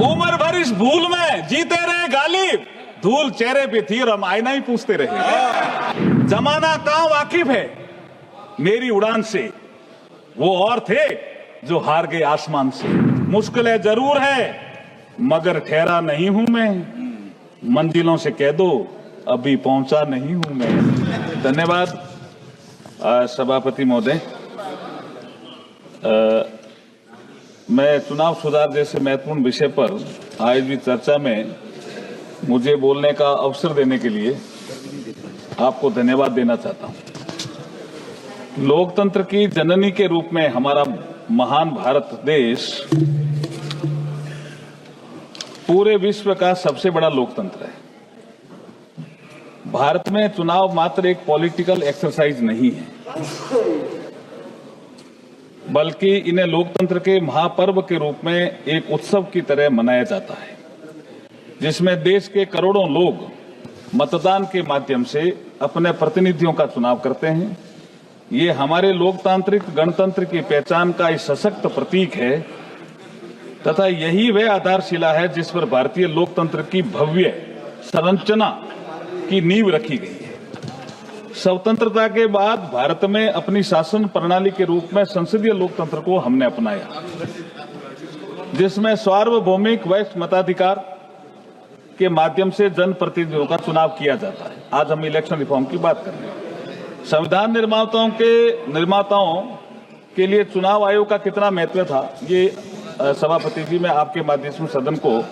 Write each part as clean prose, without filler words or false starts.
उम्र भर इस भूल में जीते रहे गालिब, धूल चेहरे पे थी और हम आईना ही पूछते रहे। जमाना कहां वाकिफ है मेरी उड़ान से, वो और थे जो हार गए आसमान से। मुश्किलें जरूर है मगर ठहरा नहीं हूं मैं, मंजिलों से कह दो अभी पहुंचा नहीं हूं मैं। धन्यवाद सभापति महोदय। मैं चुनाव सुधार जैसे महत्वपूर्ण विषय पर आयोजित चर्चा में मुझे बोलने का अवसर देने के लिए आपको धन्यवाद देना चाहता हूं। लोकतंत्र की जननी के रूप में हमारा महान भारत देश पूरे विश्व का सबसे बड़ा लोकतंत्र है। भारत में चुनाव मात्र एक पॉलिटिकल एक्सरसाइज नहीं है, बल्कि इन्हें लोकतंत्र के महापर्व के रूप में एक उत्सव की तरह मनाया जाता है, जिसमें देश के करोड़ों लोग मतदान के माध्यम से अपने प्रतिनिधियों का चुनाव करते हैं। ये हमारे लोकतांत्रिक गणतंत्र की पहचान का एक सशक्त प्रतीक है तथा यही वह आधारशिला है जिस पर भारतीय लोकतंत्र की भव्य संरचना की नींव रखी गई है। स्वतंत्रता के बाद भारत में अपनी शासन प्रणाली के रूप में संसदीय लोकतंत्र को हमने अपनाया, जिसमें सार्वभौमिक वैश्विक मताधिकार के माध्यम से जनप्रतिनिधियों का चुनाव किया जाता है। आज हम इलेक्शन रिफॉर्म की बात कर रहे हैं। संविधान निर्माताओं के लिए चुनाव आयोग का कितना महत्व था, ये सभापति जी मैं आपके माध्यम से सदन को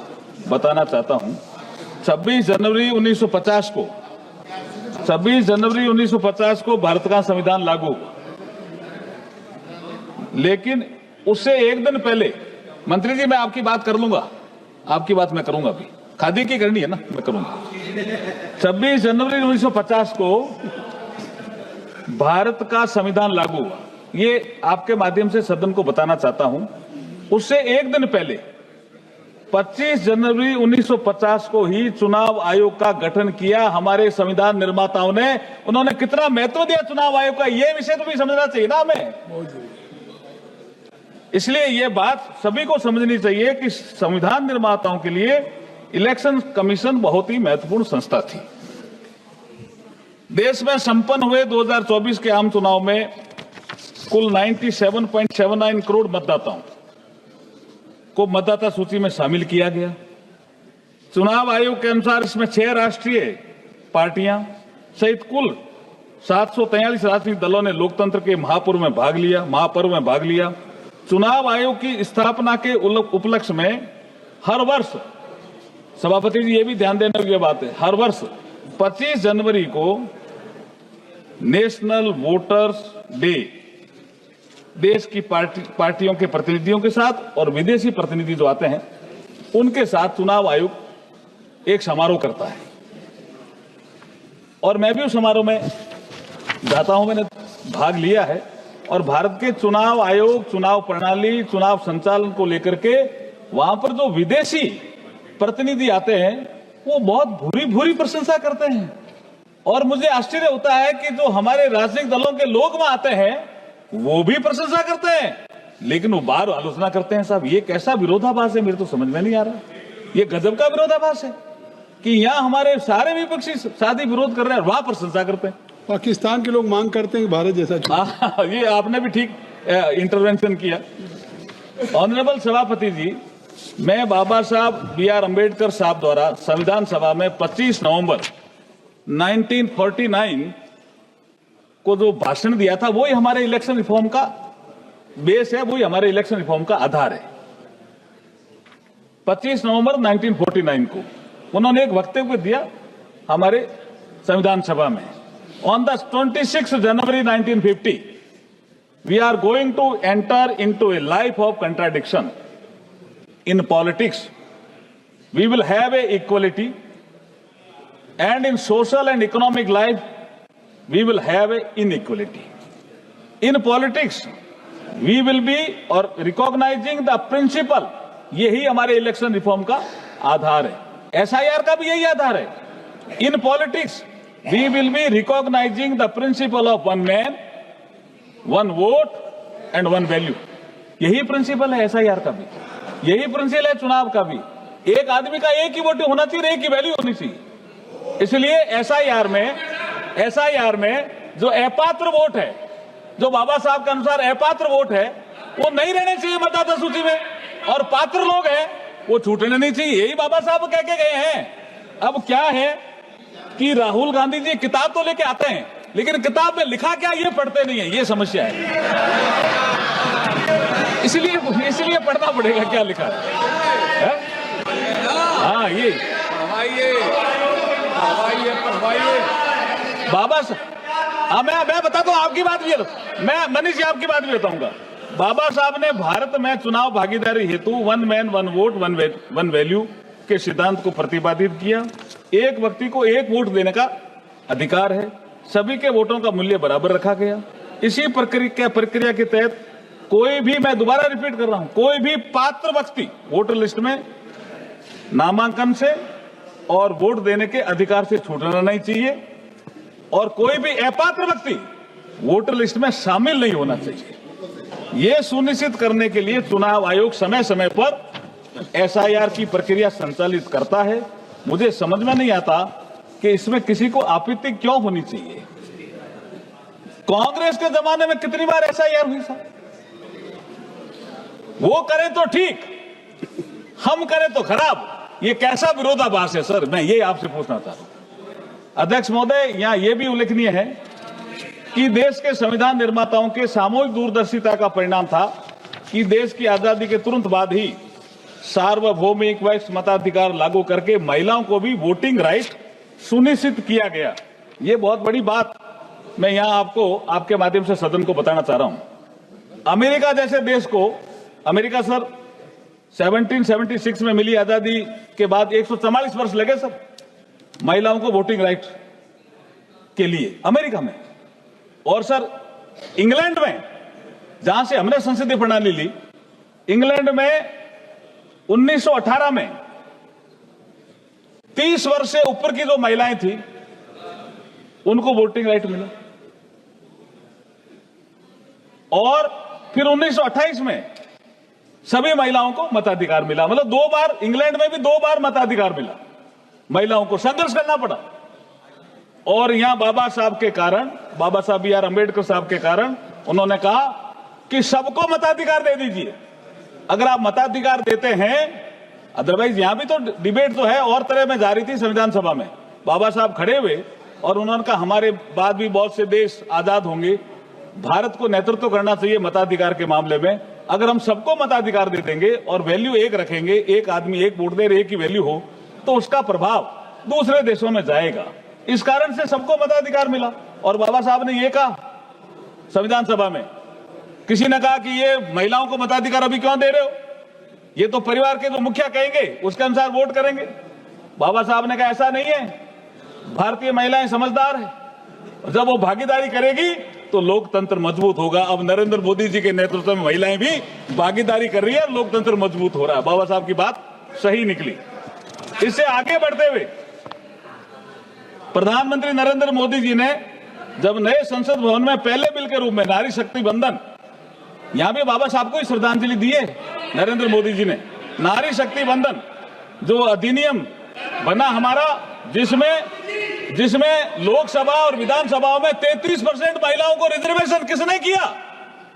बताना चाहता हूं। 26 जनवरी 1950 को भारत का संविधान लागू हुआ, लेकिन उससे एक दिन पहले, मंत्री जी मैं आपकी बात कर लूंगा, आपकी बात मैं करूंगा, अभी खादी की करनी है ना, मैं करूंगा। 26 जनवरी 1950 को भारत का संविधान लागू हुआ, ये आपके माध्यम से सदन को बताना चाहता हूं। उससे एक दिन पहले 25 जनवरी 1950 को ही चुनाव आयोग का गठन किया हमारे संविधान निर्माताओं ने। उन्होंने कितना महत्व दिया चुनाव आयोग का, यह विषय तो भी समझना चाहिए ना हमें। इसलिए यह बात सभी को समझनी चाहिए कि संविधान निर्माताओं के लिए इलेक्शन कमीशन बहुत ही महत्वपूर्ण संस्था थी। देश में संपन्न हुए 2024 के आम चुनाव में कुल 97.79 करोड़ मतदाताओं को मतदाता सूची में शामिल किया गया। चुनाव आयोग के अनुसार इसमें 6 राष्ट्रीय पार्टियां सहित कुल 743 राजनीतिक दलों ने लोकतंत्र के महापर्व में भाग लिया। चुनाव आयोग की स्थापना के उपलक्ष्य में हर वर्ष, सभापति जी ये भी ध्यान देने की बात है, हर वर्ष 25 जनवरी को नेशनल वोटर्स डे देश की पार्टियों के प्रतिनिधियों के साथ और विदेशी प्रतिनिधि जो आते हैं उनके साथ चुनाव आयोग एक समारोह करता है, और मैं भी उस समारोह में जाता हूं, मैंने भाग लिया है। और भारत के चुनाव आयोग, चुनाव प्रणाली, चुनाव संचालन को लेकर के वहां पर जो विदेशी प्रतिनिधि आते हैं वो बहुत भूरी प्रशंसा करते हैं, और मुझे आश्चर्य होता है कि जो हमारे राजनीतिक दलों के लोग वहां आते हैं वो भी प्रशंसा करते हैं, लेकिन वो बाहर आलोचना करते हैं। साहब ये कैसा विरोधाभास है, मेरे तो समझ में नहीं आ रहा। ये गजब का विरोधाभास है कि यहाँ हमारे सारे विपक्षी शादी विरोध कर रहे हैं, वहां प्रशंसा करते हैं। पाकिस्तान के लोग मांग करते हैं भारत जैसा। ये आपने भी ठीक इंटरवेंशन किया। ऑनरेबल सभापति जी, मैं बाबा साहब B.R. अम्बेडकर साहब द्वारा संविधान सभा में 25 नवंबर 1949 को जो भाषण दिया था वही हमारे इलेक्शन रिफॉर्म का बेस है, वही हमारे इलेक्शन रिफॉर्म का आधार है। 25 नवंबर 1949 को उन्होंने एक वक्तव्य दिया हमारे संविधान सभा में। On the 26 January 1950 we are going to enter into a life of contradiction in politics. We will have a equality, and in social and economic life we will have a inequality. In politics we will be or recognizing the principle, यही हमारे election reform का आधार है। SIR का भी यही आधार है। In politics we will be recognizing the principle of one man, one vote and one value. यही principal है SIR का भी, यही प्रिंसिपल है चुनाव का भी। एक आदमी का एक ही वोट होना चाहिए, एक ही वैल्यू होनी चाहिए। इसलिए एसआईआर में जो अपात्र वोट है, जो बाबा साहब के अनुसार अपात्र वोट है, वो नहीं रहने चाहिए मतदाता सूची में, और पात्र लोग हैं वो छूटने नहीं चाहिए। यही बाबा साहब कह के गए हैं। अब क्या है कि राहुल गांधी जी किताब तो लेके आते हैं, लेकिन किताब में लिखा क्या ये पढ़ते नहीं है, ये समस्या है। इसलिए पढ़ना पड़ेगा क्या लिखा है? हाँ, ये बाबा साहब, मैं बताता हूँ आपकी बात भी, मैं मनीष जी आपकी बात भी बताऊंगा। बाबा साहब ने भारत में चुनाव भागीदारी हेतु one man one vote one value के सिद्धांत को प्रतिपादित किया। एक व्यक्ति को एक वोट देने का अधिकार है, सभी के वोटों का मूल्य बराबर रखा गया। इसी प्रक्रिया के तहत कोई भी, मैं दोबारा रिपीट कर रहा हूं, कोई भी पात्र व्यक्ति वोटर लिस्ट में नामांकन से और वोट देने के अधिकार से छूटना नहीं चाहिए, और कोई भी अपात्र व्यक्ति वोटर लिस्ट में शामिल नहीं होना चाहिए। यह सुनिश्चित करने के लिए चुनाव आयोग समय समय पर एसआईआर की प्रक्रिया संचालित करता है। मुझे समझ में नहीं आता कि इसमें किसी को आपत्ति क्यों होनी चाहिए। कांग्रेस के जमाने में कितनी बार एसआईआर हुई साहब? वो करें तो ठीक, हम करें तो खराब। ये कैसा विरोधाभास है सर? मैं ये आपसे पूछना चाहता हूं। अध्यक्ष महोदय, यहां यह भी उल्लेखनीय है कि देश के संविधान निर्माताओं के सामूहिक दूरदर्शिता का परिणाम था कि देश की आजादी के तुरंत बाद ही सार्वभौमिक वैश्विक मताधिकार लागू करके महिलाओं को भी वोटिंग राइट सुनिश्चित किया गया। ये बहुत बड़ी बात मैं यहां आपको, आपके माध्यम से सदन को बताना चाह रहा हूं। अमेरिका जैसे देश को, अमेरिका सर 1776 में मिली आजादी के बाद 144 वर्ष लगे सर महिलाओं को वोटिंग राइट के लिए अमेरिका में। और सर इंग्लैंड में, जहां से हमने संसदीय प्रणाली ली, इंग्लैंड में 1918 में 30 वर्ष से ऊपर की जो महिलाएं थी उनको वोटिंग राइट मिला, और फिर 1928 में सभी महिलाओं को मताधिकार मिला। मतलब 2 बार, इंग्लैंड में भी 2 बार मताधिकार मिला महिलाओं को। संघर्ष करना पड़ा, और यहां बाबा साहब के कारण, बाबा साहब बी आर अम्बेडकर साहब के कारण उन्होंने कहा कि सबको मताधिकार दे दीजिए। अगर आप मताधिकार देते हैं, अदरवाइज यहां भी तो डिबेट जो है और तरह में जा रही थी संविधान सभा में। बाबा साहब खड़े हुए और उन्होंने कहा हमारे बाद भी बहुत से देश आजाद होंगे, भारत को नेतृत्व करना चाहिए मताधिकार के मामले में। अगर हम सबको मताधिकार दे देंगे और वैल्यू एक रखेंगे, एक आदमी एक वोट दे, एक ही वैल्यू हो, तो उसका प्रभाव दूसरे देशों में जाएगा। इस कारण से सबको मताधिकार मिला। और बाबा साहब ने ये कहा संविधान सभा में, किसी ने कहा कि ये महिलाओं को मताधिकार अभी क्यों दे रहे हो, ये तो परिवार के जो मुखिया कहेंगे उसके अनुसार वोट करेंगे। बाबा साहब ने कहा ऐसा नहीं है, भारतीय महिलाएं समझदार है, जब वो भागीदारी करेगी तो लोकतंत्र मजबूत होगा। अब नरेंद्र मोदी जी के नेतृत्व में महिलाएं भी भागीदारी कर रही है, लोकतंत्र मजबूत हो रहा है। बाबा साहब की बात सही निकली। इससे आगे बढ़ते हुए प्रधानमंत्री नरेंद्र मोदी जी ने जब नए संसद भवन में पहले बिल के रूप में नारी शक्ति बंधन, यहां भी बाबा साहब को ही श्रद्धांजलि दी है नरेंद्र मोदी जी ने, नारी शक्ति बंधन जो अधिनियम बना हमारा, जिसमें लोकसभा और विधानसभाओं में 33% महिलाओं को रिजर्वेशन किसने किया?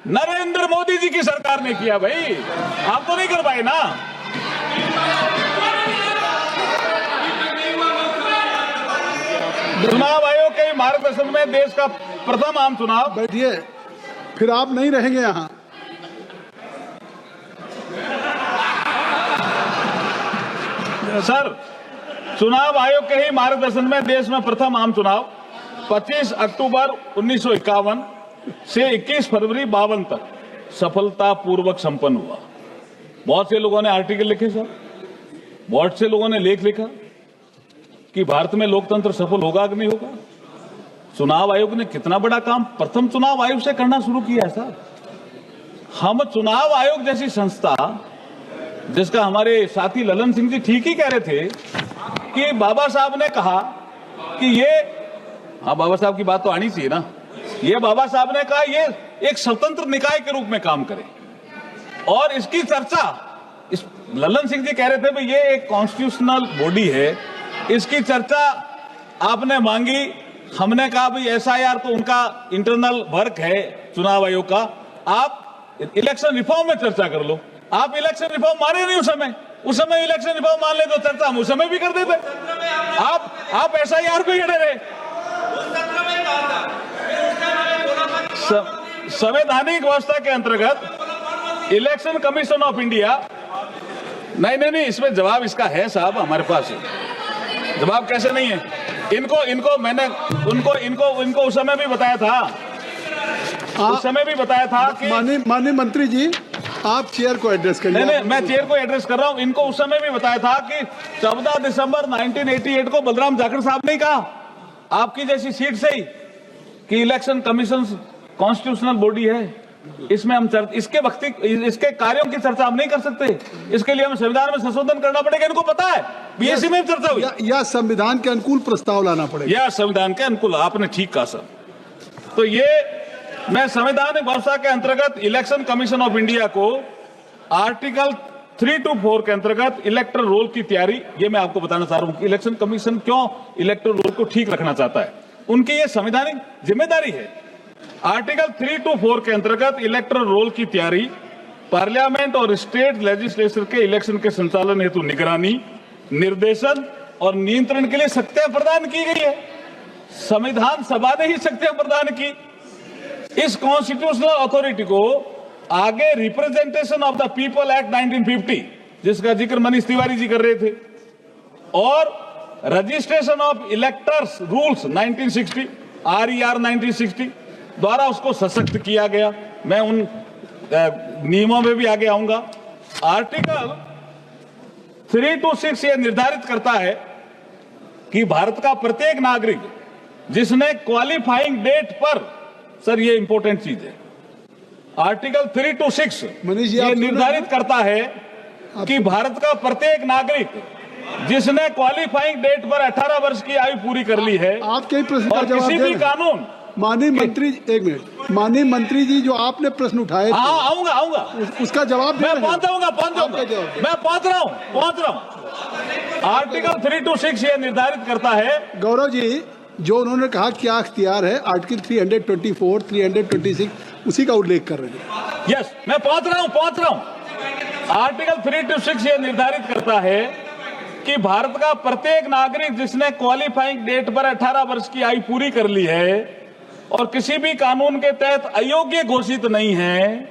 नरेंद्र मोदी जी की सरकार ने किया। भाई आप तो नहीं कर पाए ना। चुनाव आयोग के मार्गदर्शन में देश का प्रथम आम चुनाव। बैठिए, फिर आप नहीं रहेंगे यहां। सर, चुनाव आयोग के ही मार्गदर्शन में देश में प्रथम आम चुनाव 25 अक्टूबर 1951 से 21 फरवरी 52 तक सफलतापूर्वक संपन्न हुआ। बहुत से लोगों ने आर्टिकल लिखे सर, बहुत से लोगों ने लेख लिखा कि भारत में लोकतंत्र सफल होगा कि नहीं होगा। चुनाव आयोग ने कितना बड़ा काम प्रथम चुनाव आयोग से करना शुरू किया है सर। हम चुनाव आयोग जैसी संस्था, जिसका हमारे साथी ललन सिंह जी ठीक ही कह रहे थे कि बाबा साहब ने कहा कि ये, हाँ बाबा साहब की बात तो आनी चाहिए ना, ये बाबा साहब ने कहा ये एक स्वतंत्र निकाय के रूप में काम करे, और इसकी चर्चा इस ललन सिंह जी कह रहे थे भाई ये एक कॉन्स्टिट्यूशनल बॉडी है, इसकी चर्चा आपने मांगी, हमने कहा भाई एसआईआर तो उनका इंटरनल वर्क है चुनाव आयोग का, आप इलेक्शन रिफॉर्म में चर्चा कर लो। आप इलेक्शन रिफॉर्म माने नहीं उस समय इलेक्शन रिफॉर्म मान ले तो चर्चा हम उस समय भी कर देते। आप एसआईआर पे अड़े रहे। संवैधानिक व्यवस्था के अंतर्गत इलेक्शन कमीशन ऑफ इंडिया, नहीं, इसमें जवाब इसका है साहब, हमारे पास जवाब कैसे नहीं है? इनको मैंने उनको उस समय भी बताया था, उस समय भी बताया था कि माननीय मंत्री जी आप चेयर को एड्रेस करिए। नहीं, मैं चेयर को एड्रेस कर रहा हूं। इनको उस समय भी बताया था कि 14 दिसंबर 1988 को बलराम जाखड़ साहब ने कहा आपकी जैसी सीट से ही कि इलेक्शन कमीशन कॉन्स्टिट्यूशनल बॉडी है, इसमें हम इसके कार्यों की चर्चा हम नहीं कर सकते, इसके लिए हमें संविधान में संशोधन करना पड़ेगा। इनको पता है, बीएससी में चर्चा हुई या संविधान के अनुकूल प्रस्ताव लाना पड़ेगा, या संविधान के अनुकूल। आपने ठीक कहा सर। तो ये मैं संवैधानिक व्यवस्था के अंतर्गत इलेक्शन कमीशन ऑफ इंडिया को आर्टिकल 3 to 4 के अंतर्गत इलेक्टोरल रोल की तैयारी, ये मैं आपको बताना चाह रहा हूं कि इलेक्शन कमीशन क्यों इलेक्टोरल रोल को ठीक रखना चाहता है, उनकी ये संवैधानिक जिम्मेदारी है। आर्टिकल 3 to 4 के अंतर्गत इलेक्टोरल रोल की तैयारी, पार्लियामेंट और स्टेट लेजिस्लेचर के इलेक्शन के संचालन हेतु निगरानी, निर्देशन और नियंत्रण के लिए शक्तियां प्रदान की गई है। संविधान सभा ने ही शक्तियां प्रदान की। इस कॉन्स्टिट्यूशनल अथॉरिटी को आगे representation of the people act 1950, जिसका जिक्र मनीष तिवारी जी कर रहे थे, और registration of electors rules 1960 RER 1960 द्वारा उसको सशक्त किया गया। मैं उन नियमों में भी आगे आऊंगा। आर्टिकल 3 to 6 यह निर्धारित करता है कि भारत का प्रत्येक नागरिक जिसने क्वालिफाइंग डेट पर, सर ये इंपॉर्टेंट चीज है, आर्टिकल 3 to 6 ये निर्धारित करता है कि भारत का प्रत्येक नागरिक जिसने क्वालिफाइंग डेट पर 18 वर्ष की आयु पूरी कर ली है, आपके प्रश्न का और जवाब किसी भी कानून, माननीय मंत्री, एक मिनट, माननीय मंत्री जी जो आपने प्रश्न उठाए, हाँ आऊंगा उसका जवाब मैं पहुंच जाऊंगा, मैं पहुंच रहा हूं। आर्टिकल 3 to 6 ये निर्धारित करता है, गौरव जी जो उन्होंने कहा क्या अख्तियार है, आर्टिकल 324, 326 उसी का उल्लेख कर रहे हैं। यस, मैं पहुंच रहा हूं। आर्टिकल 3 to 6 ये निर्धारित करता है कि भारत का प्रत्येक नागरिक जिसने क्वालिफाइंग डेट पर 18 वर्ष की आयु पूरी कर ली है और किसी भी कानून के तहत अयोग्य घोषित नहीं है,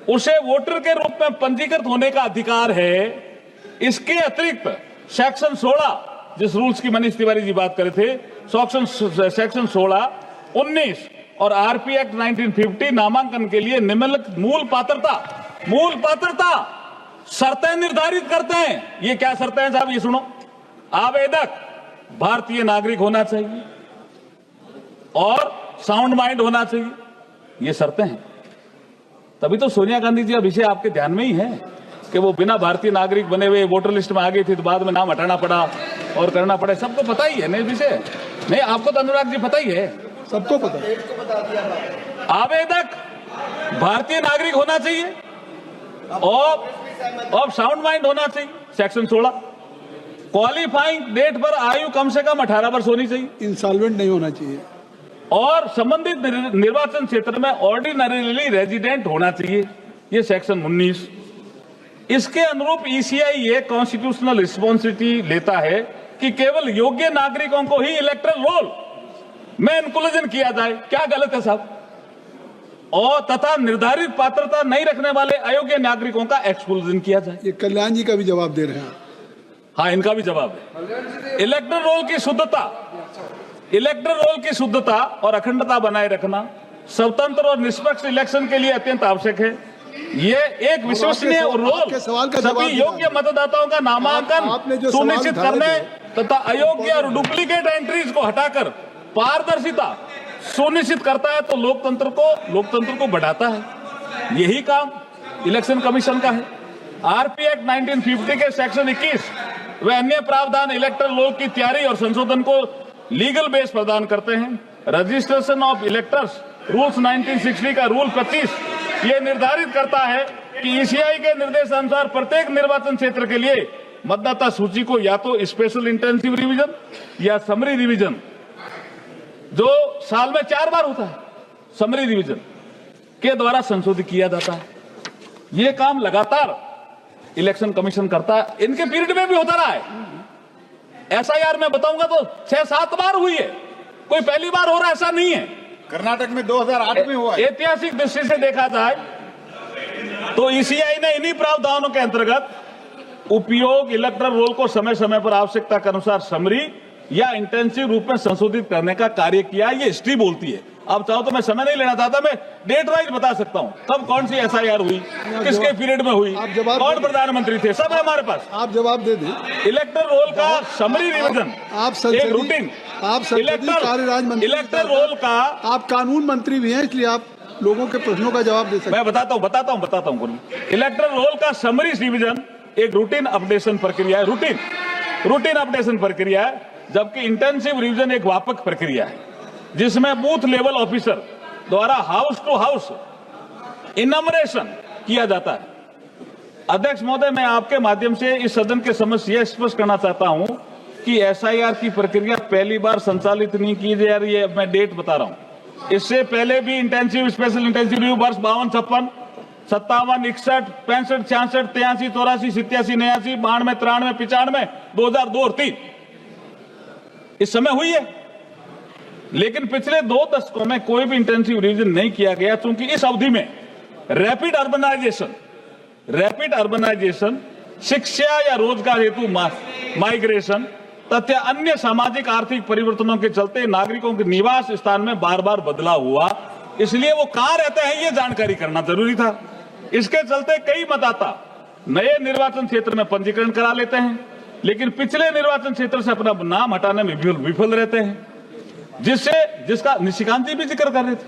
उसे वोटर के रूप में पंजीकृत होने का अधिकार है। इसके अतिरिक्त सेक्शन 16, जिस रूल्स की मनीष तिवारी जी बात कर रहे थे, सेक्शन 16, 19 और आरपी एक्ट 1950 नामांकन के लिए निम्नलिखित मूल पात्रता शर्तें निर्धारित करते हैं। ये क्या शर्तें हैं साहब, ये सुनो। आवेदक भारतीय नागरिक होना चाहिए और साउंड माइंड होना चाहिए, ये शर्तें हैं। तभी तो सोनिया गांधी जी अब विषय आपके ध्यान में ही है कि वो बिना भारतीय नागरिक बने हुए वोटर लिस्ट में आ गई थी, तो बाद में नाम हटाना पड़ा और करना पड़ा। सबको पता ही है नहीं विषय, नहीं आपको तो अनुराग जी पता ही है, सबको पता। आवेदक भारतीय नागरिक होना चाहिए और साउंड माइंड होना चाहिए, सेक्शन 16। क्वालिफाइंग डेट पर आयु कम से कम 18 वर्ष होनी चाहिए, इंसॉल्वेंट नहीं होना चाहिए, और संबंधित निर्वाचन क्षेत्र में ऑर्डिनरीली रेजिडेंट होना चाहिए, ये सेक्शन 19। इसके अनुरूप ईसीआई ये कॉन्स्टिट्यूशनल रिस्पॉन्सिबिलिटी लेता है कि केवल योग्य नागरिकों को ही इलेक्टोरल रोल में इंक्लूजन किया जाए। क्या गलत है साहब? और तथा निर्धारित पात्रता नहीं रखने वाले अयोग्य नागरिकों का एक्सक्लूजन किया जाए। ये कल्याण जी का भी जवाब दे रहे हैं। हाँ, इनका भी जवाब है। इलेक्टोरल रोल की शुद्धता और अखंडता बनाए रखना स्वतंत्र और निष्पक्ष इलेक्शन के लिए अत्यंत आवश्यक है। ये एक विश्वसनीय रोल सभी योग्य मतदाताओं का नामांकन सुनिश्चित करने तथा अयोग्य और डुप्लीकेट एंट्रीज को हटाकर पारदर्शिता सुनिश्चित करता है, तो लोकतंत्र को बढ़ाता है। यही काम इलेक्शन कमीशन का है। आरपी एक्ट 1950 के सेक्शन 21 व अन्य प्रावधान इलेक्टोरल रोल की तैयारी और संशोधन को लीगल बेस प्रदान करते हैं। रजिस्ट्रेशन ऑफ इलेक्टर्स रूल्स 1960 का रूल 25 ये निर्धारित करता है कि ईसीआई के निर्देशानुसार प्रत्येक निर्वाचन क्षेत्र के लिए मतदाता सूची को या तो स्पेशल इंटेंसिव रिवीजन या समरी रिवीजन, जो साल में 4 बार होता है, समरी रिवीजन के द्वारा संशोधित किया जाता है। ये काम लगातार इलेक्शन कमीशन करता है, इनके पीरियड में भी होता रहा है। एसआईआर में बताऊंगा तो 6-7 बार हुई है, कोई पहली बार हो रहा है ऐसा नहीं है। कर्नाटक में 2008 में हुआ है। ऐतिहासिक दृष्टि से देखा जाए तो ईसीआई ने इन्हीं प्रावधानों के अंतर्गत उपयोग इलेक्टरल रोल को समय समय पर आवश्यकता के अनुसार समरी या इंटेंसिव रूप में संशोधित करने का कार्य किया। ये हिस्ट्री बोलती है। आप चाहो तो मैं समय नहीं लेना चाहता, मैं डेट वाइज बता सकता हूं कब कौन सी एसआईआर हुई, किसके पीरियड में हुई, कौन प्रधानमंत्री थे, सब है हमारे पास। आप जवाब दे दें। इलेक्टरल रोल का समरी रिवीजन, एक रूटीन, आप संसदीय कार्य राज्य मंत्री, इलेक्टरल रोल का, आप कानून मंत्री भी हैं, इसलिए आप लोगों के प्रश्नों का जवाब दे सकते हैं। मैं बताता हूं। इलेक्टरल रोल का समरी रिवीजन एक रूटीन अपडेशन प्रक्रिया है, रूटीन अपडेशन प्रक्रिया है, जबकि इंटेंसिव रिवीजन एक व्यापक प्रक्रिया है जिसमें बूथ लेवल ऑफिसर द्वारा हाउस टू हाउस इनमरेशन किया जाता है। अध्यक्ष महोदय, मैं आपके माध्यम से इस सदन के समक्ष यह स्पष्ट करना चाहता हूं कि एसआईआर की प्रक्रिया पहली बार संचालित नहीं की जा रही है। मैं डेट बता रहा हूं, इससे पहले भी इंटेंसिव स्पेशल इंटेंसिव रिव्यू वर्ष 52, 56, 57, 61, 65, 66, 83, 84, 87, 89, 92, 93, 95, 2002 और 3 इस समय हुई है। लेकिन पिछले 2 दशकों में कोई भी इंटेंसिव रिवीजन नहीं किया गया, क्योंकि इस अवधि में रैपिड अर्बनाइजेशन, शिक्षा या रोजगार हेतु माइग्रेशन तथा अन्य सामाजिक आर्थिक परिवर्तनों के चलते नागरिकों के निवास स्थान में बार बार बदलाव हुआ, इसलिए वो कहां रहते हैं ये जानकारी करना जरूरी था। इसके चलते कई मतदाता नए निर्वाचन क्षेत्र में पंजीकरण करा लेते हैं, लेकिन पिछले निर्वाचन क्षेत्र से अपना नाम हटाने में विफल रहते हैं, जिसका निशिकांत जी भी जिक्र कर रहे थे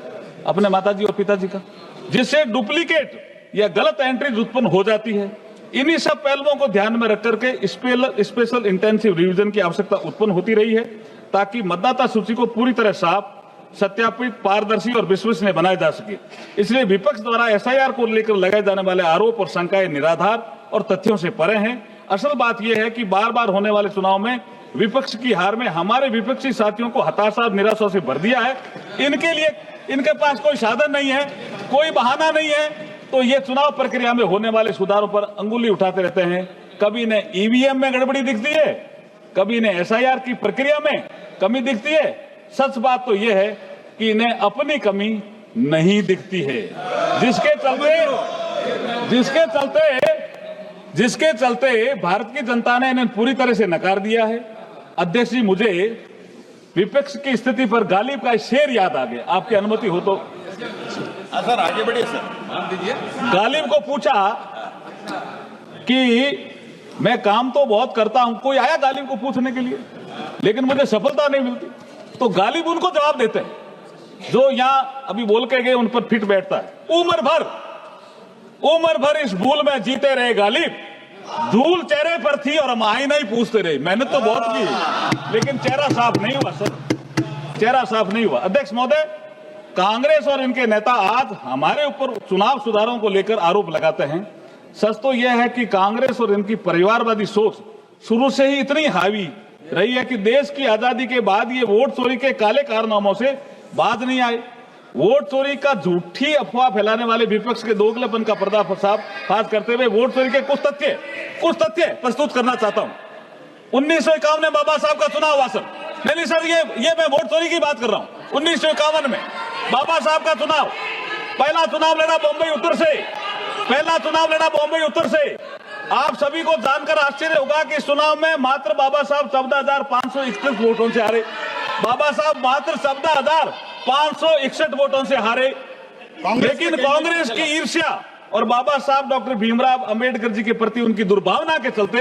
अपने माताजी और पिताजी का, जिससे डुप्लीकेट या गलत एंट्रीज उत्पन्न हो जाती है। इन्हीं सब पहलुओं को ध्यान में रख करके स्पेशल इंटेंसिव रिवीजन की आवश्यकता उत्पन्न होती रही है, ताकि मतदाता सूची को पूरी तरह साफ, सत्यापित, पारदर्शी और विश्वसनीय बनाया जा सके। इसलिए विपक्ष द्वारा एसआईआर को लेकर लगाए जाने वाले आरोप और शंकाएं निराधार और तथ्यों से परे हैं। असल बात यह है कि बार बार होने वाले चुनाव में विपक्ष की हार में हमारे विपक्षी साथियों को हताशा, निराशा से भर दिया है। इनके लिए इनके पास कोई साधन नहीं है, कोई बहाना नहीं है, तो ये चुनाव प्रक्रिया में होने वाले सुधारों पर अंगुली उठाते रहते हैं। कभी इन्हें ईवीएम में गड़बड़ी दिखती है, कभी इन्हें एसआईआर की प्रक्रिया में कमी दिखती है। सच बात तो यह है कि इन्हें अपनी कमी नहीं दिखती है, जिसके चलते भारत की जनता ने इन्हें पूरी तरह से नकार दिया है। अध्यक्ष जी, मुझे विपक्ष की स्थिति पर गालिब का शेर याद आ गया, आपकी अनुमति हो तो। सर आगे बढ़िए सर, नाम दीजिए। गालिब को पूछा कि मैं काम तो बहुत करता हूं, कोई आया गालिब को पूछने के लिए, लेकिन मुझे सफलता नहीं मिलती, तो गालिब उनको जवाब देते हैं जो यहां अभी बोल के गए उन पर फिट बैठता है। उम्र भर इस भूल में जीते रहे गालिब, धूल चेहरे पर थी और हम आईना ही पूछते रहे। मेहनत तो बहुत की, लेकिन चेहरा साफ नहीं हुआ सर, चेहरा साफ नहीं हुआ। अध्यक्ष महोदय, कांग्रेस और इनके नेता आज हमारे ऊपर चुनाव सुधारों को लेकर आरोप लगाते हैं। सच तो यह है कि कांग्रेस और इनकी परिवारवादी सोच शुरू से ही इतनी हावी रही है कि देश की आजादी के बाद ये वोट चोरी के काले कारनामों से बाज नहीं आए। वोट चोरी का झूठी अफवाह फैलाने वाले विपक्ष के दोगलेपन का पर्दाफाश करते हुए वोट चोरी के कुछ तथ्य प्रस्तुत करना चाहता हूं। 1951 में बाबा साहब का चुनाव हुआ सर, नहीं सर, ये मैं वोट चोरी की बात कर रहा हूं। 1951 में बाबा साहब का चुनाव, पहला चुनाव लड़ा बॉम्बे उत्तर से। आप सभी को जानकर आश्चर्य होगा कि इस चुनाव में मात्र बाबा साहब 14,561 वोटों से हारे। बाबा साहब मात्र 14,561 वोटों से हारे, लेकिन कांग्रेस की ईर्ष्या और बाबा साहब डॉक्टर भीमराव अंबेडकर जी के प्रति उनकी दुर्भावना के चलते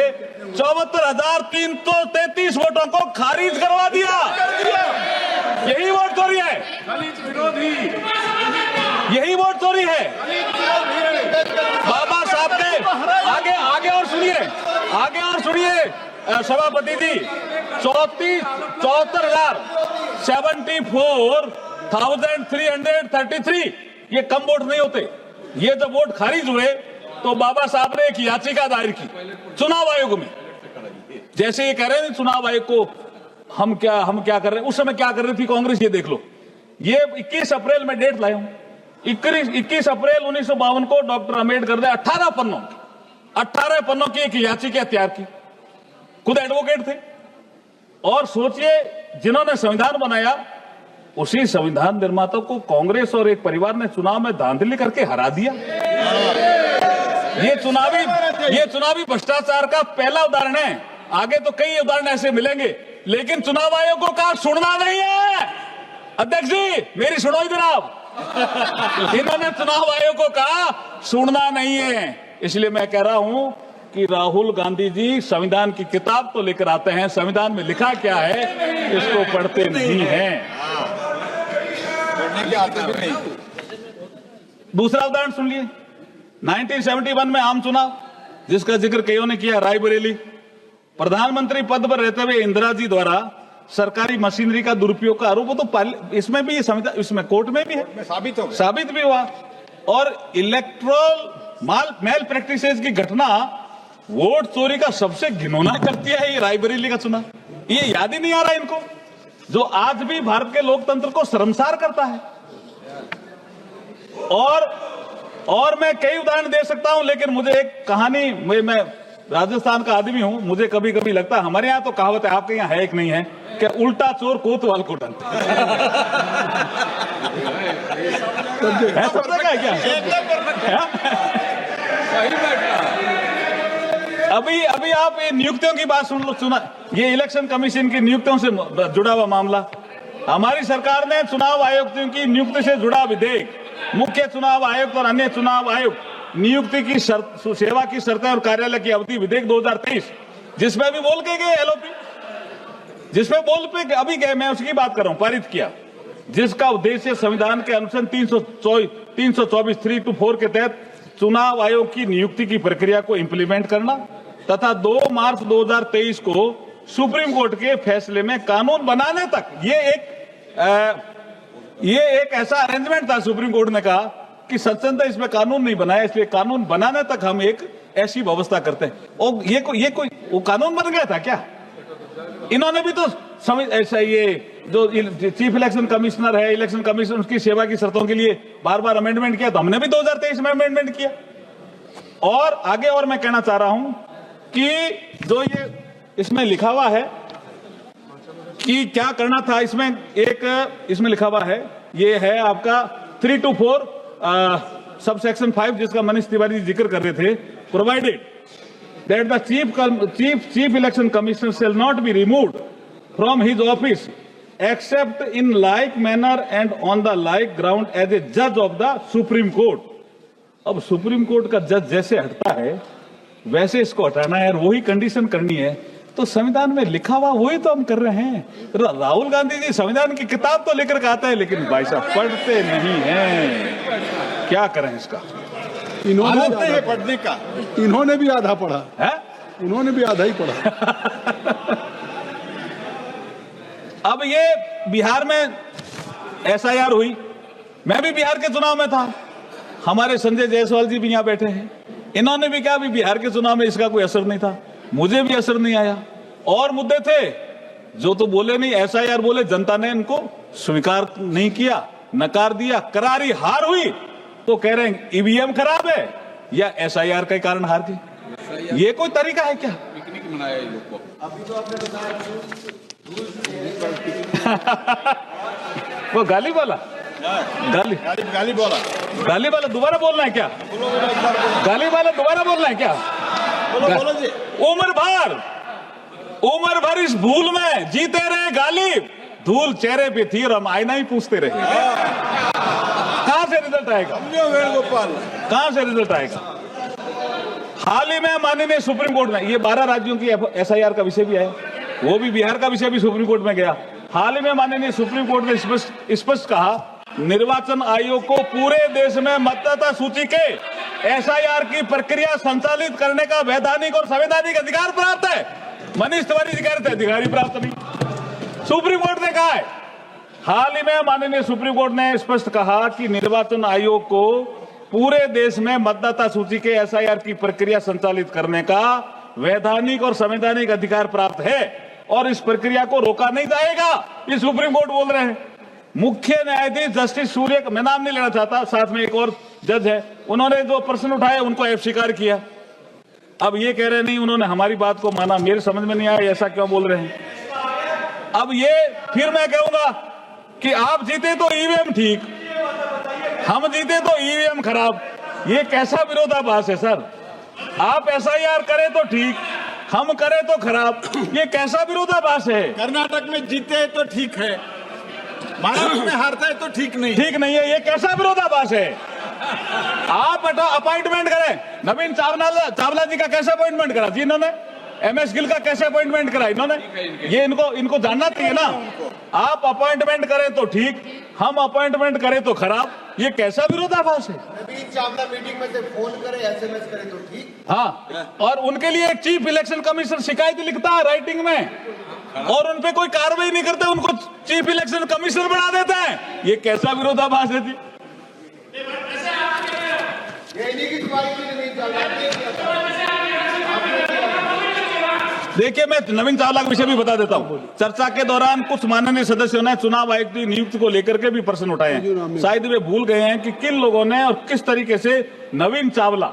74,333 वोटों को खारिज करवा दिया। यही वोट चोरी है, यही वोट चोरी है। बाबा साहब ने आगे और सुनिए सभापति जी, 74,333 ये कम वोट नहीं होते। ये जब वोट खारिज हुए तो बाबा साहब ने एक याचिका दायर की चुनाव आयोग में। जैसे ये कह रहे हैं चुनाव आयोग को हम क्या कर रहे हैं, उस समय क्या कर रही थी कांग्रेस, ये देख लो। ये 21 अप्रैल में डेट लाया हूं, 21 अप्रैल 1952 को डॉक्टर अम्बेडकर ने 18 पन्नों की एक याचिका तैयार की, खुद एडवोकेट थे। और सोचिए, जिन्होंने संविधान बनाया उसी संविधान निर्माता को कांग्रेस और एक परिवार ने चुनाव में धांधली करके हरा दिया। ये चुनावी भ्रष्टाचार का पहला उदाहरण है। आगे तो कई उदाहरण ऐसे मिलेंगे, लेकिन चुनाव आयोग को कहा सुनना नहीं है। अध्यक्ष जी मेरी सुनो इधर आप। इन्होंने चुनाव आयोग को कहा सुनना नहीं है। इसलिए मैं कह रहा हूं कि राहुल गांधी जी संविधान की किताब तो लेकर आते हैं, संविधान में लिखा क्या है इसको पढ़ते नहीं हैं। दूसरा उदाहरण सुन लिए, 1971 में आम चुनाव जिसका जिक्र कईयों ने किया, रायबरेली। प्रधानमंत्री पद पर रहते हुए इंदिरा जी द्वारा सरकारी मशीनरी का दुरुपयोग का आरोप, तो इसमें भी संविधान, इसमें कोर्ट में भी है, साबित भी हुआ। और इलेक्ट्रोल मेल प्रैक्टिसेस की घटना वोट चोरी का सबसे घिनौना करती है ये रायबरेली का चुनाव। ये याद ही नहीं आ रहा इनको, जो आज भी भारत के लोकतंत्र को शर्मसार करता है। और मैं कई उदाहरण दे सकता हूं, लेकिन मुझे एक कहानी, मैं राजस्थान का आदमी हूं, मुझे कभी कभी लगता है हमारे यहां तो कहावत है, आपके यहां है कि नहीं है, कि उल्टा चोर कोतवाल को डरता है। सबसे क्या अभी आप ये नियुक्तियों की बात सुना, ये इलेक्शन कमीशन की नियुक्तियों से जुड़ा हुआ मामला। हमारी सरकार ने चुनाव आयुक्तों की नियुक्ति से जुड़ा विधेयक, मुख्य चुनाव आयुक्त और अन्य चुनाव आयुक्त नियुक्ति की सेवा की शर्तें और कार्यालय की अवधि विधेयक 2023, जिसमें भी बोल के गए एलओपी, जिसमें बोल पे अभी गए, मैं उसकी बात कर रहा हूं, पारित किया, जिसका उद्देश्य संविधान के अनुच्छेद 324 3-4 के तहत चुनाव आयोग की नियुक्ति की प्रक्रिया को इंप्लीमेंट करना तथा 2 मार्च 2023 को सुप्रीम कोर्ट के फैसले में कानून बनाने तक, ये एक ऐसा अरेंजमेंट था। सुप्रीम कोर्ट ने कहा कि सच्चंदा इसमें कानून नहीं बनाया, इसलिए कानून बनाने तक हम एक ऐसी व्यवस्था करते हैं। और ये कोई वो कानून बन गया था क्या? इन्होंने भी तो ऐसा, ये जो चीफ इलेक्शन कमिश्नर है, इलेक्शन कमीशन, उसकी सेवा की शर्तों के लिए बार बार अमेंडमेंट किया, तो हमने भी 2023 में अमेंडमेंट किया। और आगे और मैं कहना चाह रहा हूं कि जो ये इसमें लिखा हुआ है कि क्या करना था, इसमें लिखा हुआ है, ये है आपका 3 to 4 सबसेक्शन 5, जिसका मनीष तिवारी जिक्र कर रहे थे। Provided that the chief election commissioner shall not be removed from his office except in like manner and on the like ground as a judge of the Supreme Court। अब supreme court का जज जैसे हटता है वैसे इसको हटाना है, और वही कंडीशन करनी है। तो संविधान में लिखा हुआ वही तो हम कर रहे हैं। राहुल गांधी जी संविधान की किताब तो लेकर के आता है, लेकिन भाई साहब पढ़ते नहीं हैं। क्या करें इसका? इन्होंने पढ़ने का, इन्होंने भी आधा पढ़ा है, इन्होंने भी आधा ही पढ़ा। अब ये बिहार में एसआईआर हुई, मैं भी बिहार के चुनाव में था, हमारे संजय जायसवाल जी भी यहां बैठे हैं, इन्होंने भी कहा भी बिहार के चुनाव में इसका कोई असर नहीं था, मुझे भी असर नहीं आया। और मुद्दे थे जो तो बोले नहीं, एसआईआर बोले, जनता ने इनको स्वीकार नहीं किया, नकार दिया, करारी हार हुई, तो कह रहे हैं ईवीएम खराब है या एसआईआर के कारण हार गई। ये कोई तरीका है क्या? पिकनिक मनाया ये लोग को। वो गाली वाला, गाली वाला दोबारा बोलना है क्या? गाली वाला दोबारा बोलना है क्या? बोलो जी। उम्र भर इस भूल में जीते रहे गालिब, धूल चेहरे पे थी और हम आईना ही पूछते रहे। कहां से रिजल्ट आएगा? वेणुगोपाल, कहां से रिजल्ट आएगा? हाल ही में माननीय सुप्रीम कोर्ट में, ये 12 राज्यों की एसआईआर का विषय भी है, वो भी बिहार का विषय भी सुप्रीम कोर्ट में गया। हाल ही में माननीय सुप्रीम कोर्ट ने स्पष्ट कहा, निर्वाचन आयोग को पूरे देश में मतदाता सूची के एसआईआर की प्रक्रिया संचालित करने का वैधानिक और संवैधानिक अधिकार प्राप्त है। मनीष तिवारी जी कह रहे थे अधिकारी प्राप्त नहीं, सुप्रीम कोर्ट ने कहा है। हाल ही में माननीय सुप्रीम कोर्ट ने स्पष्ट कहा कि निर्वाचन आयोग को पूरे देश में मतदाता सूची के एसआईआर की प्रक्रिया संचालित करने का वैधानिक और संवैधानिक अधिकार प्राप्त है और इस प्रक्रिया को रोका नहीं जाएगा, ये सुप्रीम कोर्ट बोल रहे हैं। मुख्य न्यायाधीश जस्टिस सूर्य, मैं नाम नहीं लेना चाहता, साथ में एक और जज है, उन्होंने जो प्रश्न उठाए उनको अस्वीकार किया। अब ये कह रहे नहीं उन्होंने हमारी बात को माना, मेरे समझ में नहीं आया ऐसा क्यों बोल रहे हैं। अब ये फिर मैं कहूंगा कि आप जीते तो ईवीएम ठीक, हम जीते तो ईवीएम खराब, ये कैसा विरोधाभास है सर। आप एसआईआर करें तो ठीक, हम करें तो खराब, ये कैसा विरोधाभास है। कर्नाटक में जीते तो ठीक है, महाराष्ट्र में हारता है तो ठीक नहीं, ठीक नहीं है, ये कैसा विरोधाभास है। आप अपॉइंटमेंट करें, नवीन चावला जी का कैसे अपॉइंटमेंट करा जी इन्होंने, एमएस गिल का कैसे अपॉइंटमेंट करा इन्होंने, ये इनको जानना चाहिए ना। आप अपॉइंटमेंट करें तो ठीक, हम अपॉइंटमेंट करें तो खराब, ये कैसा विरोधाभास है। नवीन चावला मीटिंग में से फोन करे, एसएमएस करे तो ठीक। हाँ, और उनके लिए एक चीफ इलेक्शन कमिश्नर शिकायत लिखता है राइटिंग में और उनपे कोई कार्रवाई नहीं करते, उनको चीफ इलेक्शन कमिश्नर बना देता है, ये कैसा विरोधाभास है जी। देखिए, मैं नवीन चावला के विषय भी बता देता हूं। चर्चा के दौरान कुछ माननीय सदस्यों ने चुनाव आयुक्त की नियुक्ति को लेकर के भी प्रश्न उठाए हैं। शायद वे भूल गए हैं कि किन लोगों ने और किस तरीके से नवीन चावला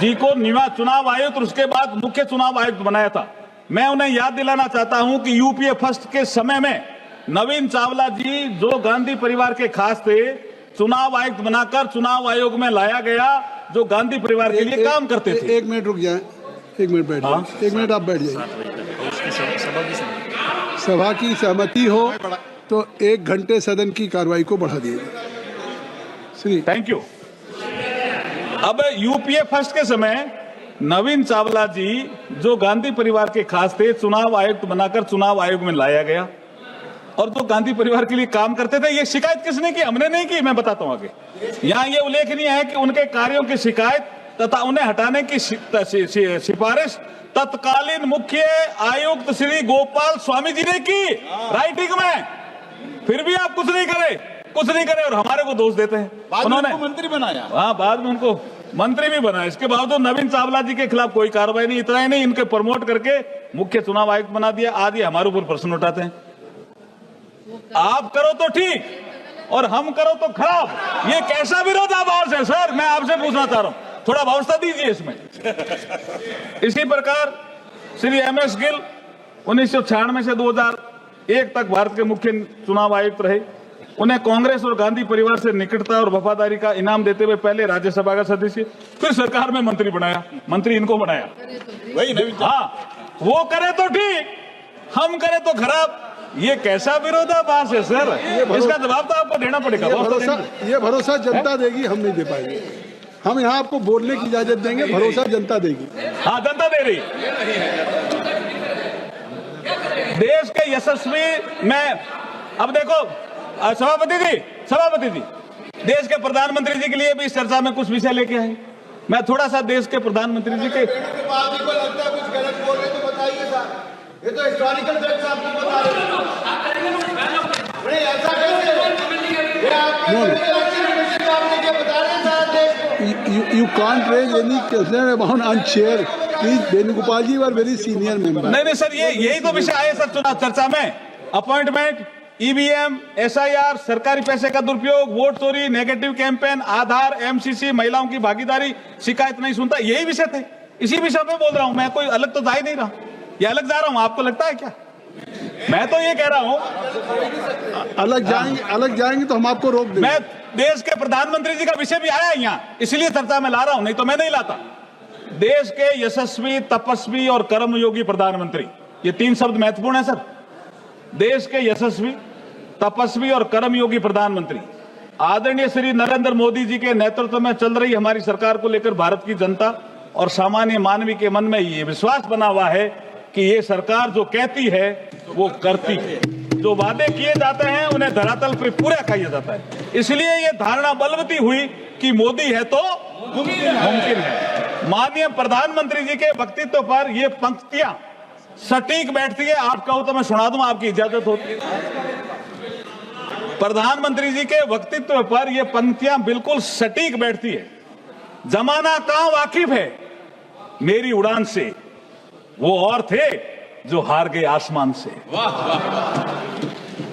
जी को चुनाव आयुक्त और उसके बाद मुख्य चुनाव आयुक्त बनाया था। मैं उन्हें याद दिलाना चाहता हूं कि यूपीए फर्स्ट के समय में नवीन चावला जी, जो गांधी परिवार के खास थे, चुनाव आयुक्त बनाकर चुनाव आयोग में लाया गया, जो गांधी परिवार के लिए काम करते थे। एक मिनट रुक जाए, एक मिनट बैठ जाइए, एक मिनट आप बैठ जाइए। सभा की सहमति हो तो 1 घंटे सदन की कार्रवाई को बढ़ा दिए श्री। Thank you. अब यूपीए फर्स्ट के समय नवीन चावला जी, जो गांधी परिवार के खास थे, चुनाव आयुक्त बनाकर चुनाव आयोग में लाया गया और जो गांधी परिवार के लिए काम करते थे। ये शिकायत किसने की? हमने नहीं की, मैं बताता हूं आगे। यहाँ ये उल्लेखनीय है कि उनके कार्यों की शिकायत तथा उन्हें हटाने की सिफारिश तत्कालीन मुख्य आयुक्त श्री गोपाल स्वामी जी ने की राइटिंग में। फिर भी आप कुछ नहीं करे और हमारे को दोष देते हैं। उन्होंने मंत्री बनाया, हाँ, बाद में उनको मंत्री भी बनाया। इसके बावजूद नवीन चावला जी के खिलाफ कोई कार्रवाई नहीं। इतना ही नहीं, इनके प्रमोट करके मुख्य चुनाव आयुक्त बना दिया। आज ये हमारे ऊपर प्रश्न उठाते हैं। आप करो तो ठीक और हम करो तो खराब, ये कैसा विरोधाभास है सर। मैं आपसे पूछना चाह रहा हूं, थोड़ा व्यवस्था दीजिए इसमें। इसी प्रकार श्री एमएस गिल 1996 से 2001 तक भारत के मुख्य चुनाव आयुक्त रहे। उन्हें कांग्रेस और गांधी परिवार से निकटता और वफादारी का इनाम देते हुए पहले राज्यसभा का सदस्य, फिर सरकार में मंत्री बनाया। मंत्री इनको बनाया, वही नवीन। हाँ, वो करे तो ठीक, हम करे तो खराब, ये कैसा विरोधाभास है सर। इसका जवाब तो आपको देना पड़ेगा। ये भरोसा जनता देगी, हम नहीं दे पाएंगे। हम यहाँ आपको बोलने की इजाजत देंगे, भरोसा जनता देगी। हाँ, जनता दे रही। देश के यशस्वी में अब देखो, सभापति जी देश के प्रधानमंत्री जी के लिए भी इस चर्चा में कुछ विषय लेके आए। मैं थोड़ा सा देश के प्रधानमंत्री जी के वेणुगोपाल जी को लगता है कुछ गलत बोल रहे तो बताइए सर, ये तो हिस्टोरिकल फैक्ट्स आपको बता रहे हैं। नहीं, ऐसा कैसे? ये आपके आपने क्या बता रहे हैं सारा देश। You can't raise any question about on chair. Please, Venugopal ji were very senior member. नहीं सर, यही तो विषय आए सर चुनाव चर्चा में। अपॉइंटमेंट, ईवीएम, एसआईआर, सरकारी पैसे का दुरुपयोग, वोट चोरी, नेगेटिव कैंपेन, आधार, एमसीसी, महिलाओं की भागीदारी, शिकायत नहीं सुनता, यही विषय थे। इसी विषय पे बोल रहा हूं मैं, कोई अलग तो जा ही नहीं रहा। ये अलग जा रहा हूं, आपको लगता है क्या? मैं तो ये कह रहा हूं अलग जाएंगे तो हम आपको रोक देंगे। मैं देश के प्रधानमंत्री जी का विषय भी आया यहाँ, इसलिए चर्चा में ला रहा हूं, नहीं तो मैं नहीं लाता। देश के यशस्वी, तपस्वी और कर्मयोगी प्रधानमंत्री, ये 3 शब्द महत्वपूर्ण है सर। देश के यशस्वी, तपस्वी और कर्मयोगी प्रधानमंत्री आदरणीय श्री नरेंद्र मोदी जी के नेतृत्व में चल रही हमारी सरकार को लेकर भारत की जनता और सामान्य मानवी के मन में ये विश्वास बना हुआ है कि ये सरकार जो कहती है वो करती है। जो वादे किए जाते हैं उन्हें धरातल पर पूरा किया जाता है। इसलिए ये धारणा बलवती हुई कि मोदी है तो मुमकिन है। माननीय प्रधानमंत्री जी के व्यक्तित्व पर ये पंक्तियां सटीक बैठती है। आप कहो तो मैं सुना दूं, आपकी इजाजत होती है? प्रधानमंत्री जी के वक्तव्य पर ये पंक्तियां बिल्कुल सटीक बैठती है। जमाना कहां वाकिफ है मेरी उड़ान से, वो और थे जो हार गए आसमान से।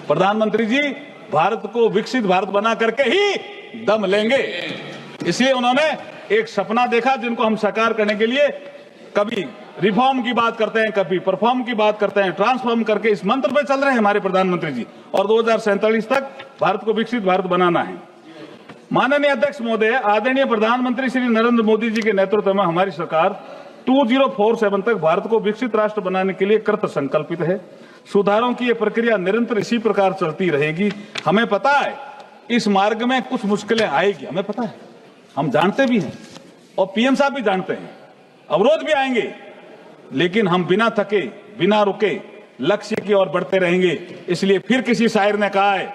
प्रधानमंत्री जी भारत को विकसित भारत बना करके ही दम लेंगे, इसलिए उन्होंने एक सपना देखा जिनको हम साकार करने के लिए कभी रिफॉर्म की बात करते हैं, कभी परफॉर्म की बात करते हैं, ट्रांसफॉर्म करके इस मंत्र पे चल रहे हैं हमारे प्रधानमंत्री जी। और 2047 तक भारत को विकसित भारत बनाना है। माननीय अध्यक्ष महोदय, आदरणीय प्रधानमंत्री श्री नरेंद्र मोदी जी के नेतृत्व में हमारी सरकार 2047 तक भारत को विकसित राष्ट्र बनाने के लिए कृत संकल्पित है। सुधारों की यह प्रक्रिया निरंतर इसी प्रकार चलती रहेगी। हमें पता है इस मार्ग में कुछ मुश्किलें आएगी, हमें पता है, हम जानते भी हैं और पीएम साहब भी जानते हैं, अवरोध भी आएंगे, लेकिन हम बिना थके बिना रुके लक्ष्य की ओर बढ़ते रहेंगे। इसलिए फिर किसी शायर ने कहा है,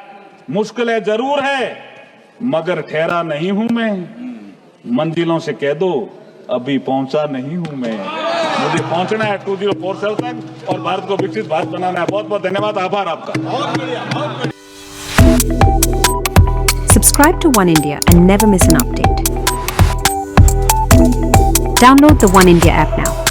मुश्किलें जरूर है मगर ठहरा नहीं हूं मैं, मंजिलों से कह दो अभी पहुंचा नहीं हूं मैं। मुझे पहुंचना है 2047 तक और भारत को विकसित भारत बनाना है। बहुत बहुत धन्यवाद, आभार आपका। Subscribe to One India and never miss an update. Download the One India app now.